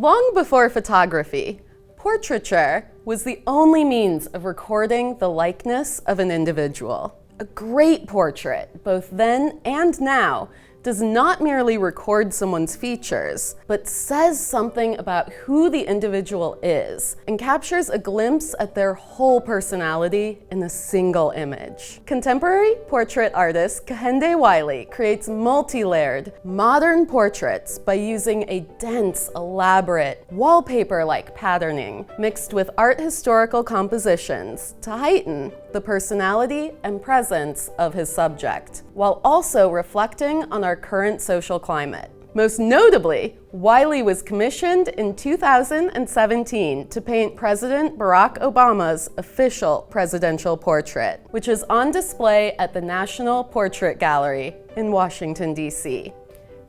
Long before photography, portraiture was the only means of recording the likeness of an individual. A great portrait, both then and now, does not merely record someone's features, but says something about who the individual is and captures a glimpse at their whole personality in a single image. Contemporary portrait artist Kehinde Wiley creates multi-layered, modern portraits by using a dense, elaborate, wallpaper-like patterning mixed with art historical compositions to heighten the personality and presence of his subject, while also reflecting on our current social climate. Most notably, Wiley was commissioned in 2017 to paint President Barack Obama's official presidential portrait, which is on display at the National Portrait Gallery in Washington, D.C.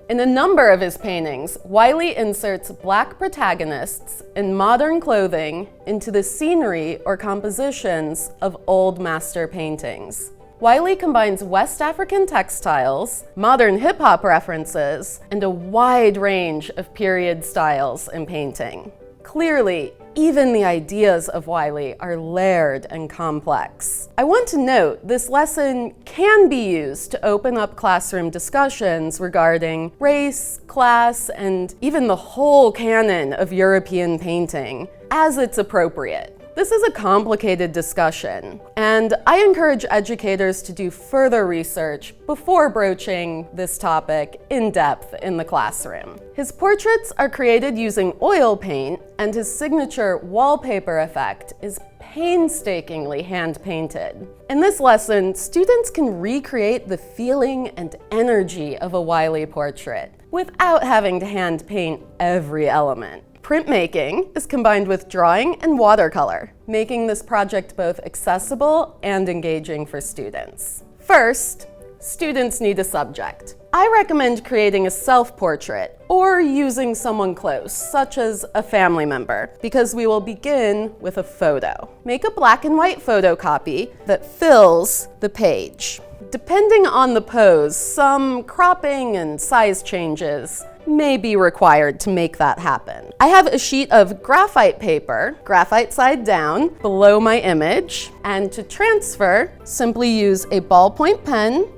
In a number of his paintings, Wiley inserts Black protagonists in modern clothing into the scenery or compositions of old master paintings. Wiley combines West African textiles, modern hip-hop references, and a wide range of period styles in painting. Clearly, even the ideas of Wiley are layered and complex. I want to note this lesson can be used to open up classroom discussions regarding race, class, and even the whole canon of European painting, as it's appropriate. This is a complicated discussion, and I encourage educators to do further research before broaching this topic in depth in the classroom. His portraits are created using oil paint, and his signature wallpaper effect is painstakingly hand-painted. In this lesson, students can recreate the feeling and energy of a Wiley portrait without having to hand paint every element. Printmaking is combined with drawing and watercolor, making this project both accessible and engaging for students. First, students need a subject. I recommend creating a self-portrait or using someone close, such as a family member, because we will begin with a photo. Make a black and white photocopy that fills the page. Depending on the pose, some cropping and size changes may be required to make that happen. I have a sheet of graphite paper, graphite side down, below my image, and to transfer, simply use a ballpoint pen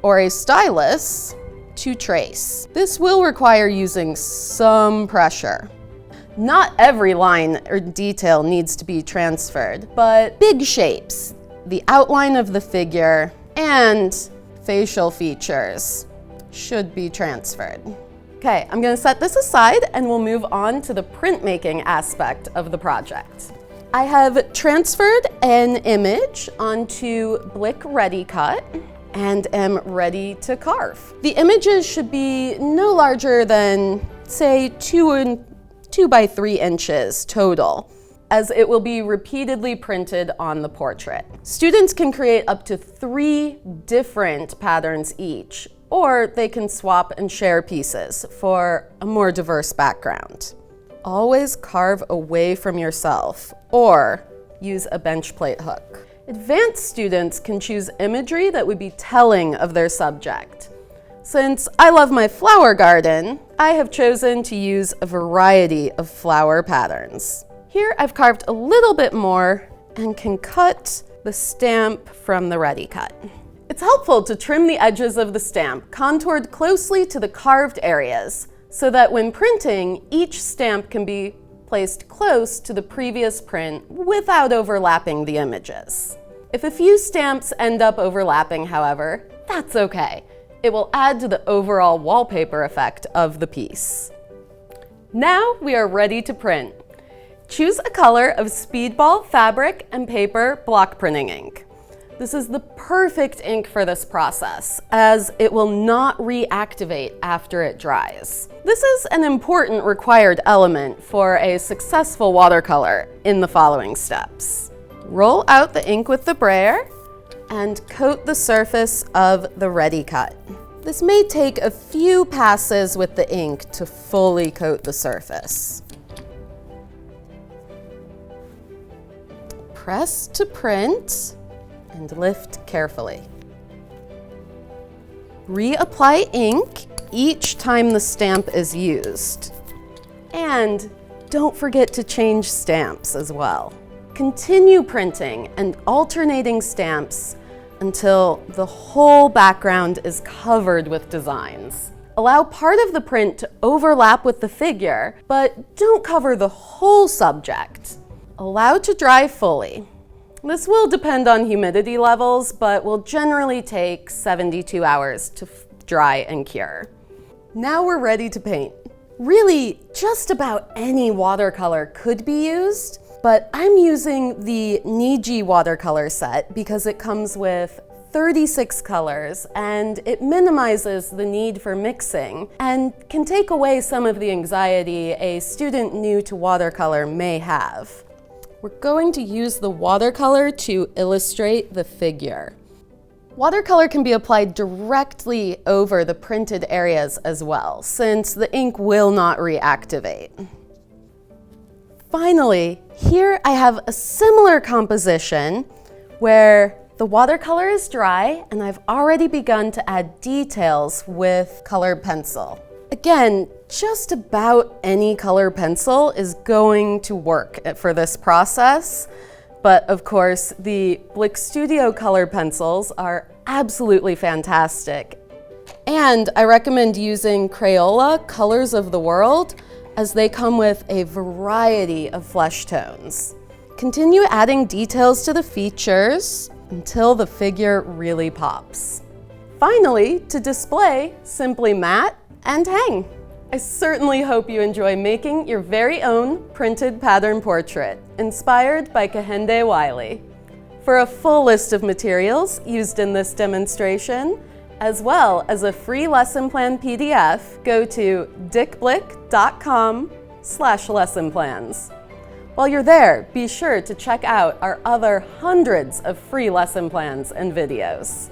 or a stylus to trace. This will require using some pressure. Not every line or detail needs to be transferred, but big shapes, the outline of the figure, and facial features should be transferred. Okay, I'm going to set this aside and we'll move on to the printmaking aspect of the project. I have transferred an image onto Blick Ready Cut and am ready to carve. The images should be no larger than, say, 2 by 3 inches total, as it will be repeatedly printed on the portrait. Students can create up to 3 different patterns each, or they can swap and share pieces for a more diverse background. Always carve away from yourself or use a bench plate hook. Advanced students can choose imagery that would be telling of their subject. Since I love my flower garden, I have chosen to use a variety of flower patterns. Here I've carved a little bit more and can cut the stamp from the ready cut. It's helpful to trim the edges of the stamp contoured closely to the carved areas so that when printing, each stamp can be placed close to the previous print without overlapping the images. If a few stamps end up overlapping, however, that's okay. It will add to the overall wallpaper effect of the piece. Now we are ready to print. Choose a color of Speedball fabric and paper block printing ink. This is the perfect ink for this process, as it will not reactivate after it dries. This is an important required element for a successful watercolor in the following steps. Roll out the ink with the brayer and coat the surface of the ready cut. This may take a few passes with the ink to fully coat the surface. Press to print and lift carefully. Reapply ink each time the stamp is used. And don't forget to change stamps as well. Continue printing and alternating stamps until the whole background is covered with designs. Allow part of the print to overlap with the figure, but don't cover the whole subject. Allow to dry fully. This will depend on humidity levels, but will generally take 72 hours to dry and cure. Now we're ready to paint. Really, just about any watercolor could be used, but I'm using the Niji watercolor set because it comes with 36 colors and it minimizes the need for mixing and can take away some of the anxiety a student new to watercolor may have. We're going to use the watercolor to illustrate the figure. Watercolor can be applied directly over the printed areas as well, since the ink will not reactivate. Finally, here I have a similar composition where the watercolor is dry and I've already begun to add details with colored pencil. Again, just about any color pencil is going to work for this process, but of course the Blick Studio color pencils are absolutely fantastic. And I recommend using Crayola Colors of the World as they come with a variety of flesh tones. Continue adding details to the features until the figure really pops. Finally, to display, simply mat and hang. I certainly hope you enjoy making your very own printed pattern portrait, inspired by Kehinde Wiley. For a full list of materials used in this demonstration, as well as a free lesson plan PDF, go to dickblick.com/lessonplans. While you're there, be sure to check out our other hundreds of free lesson plans and videos.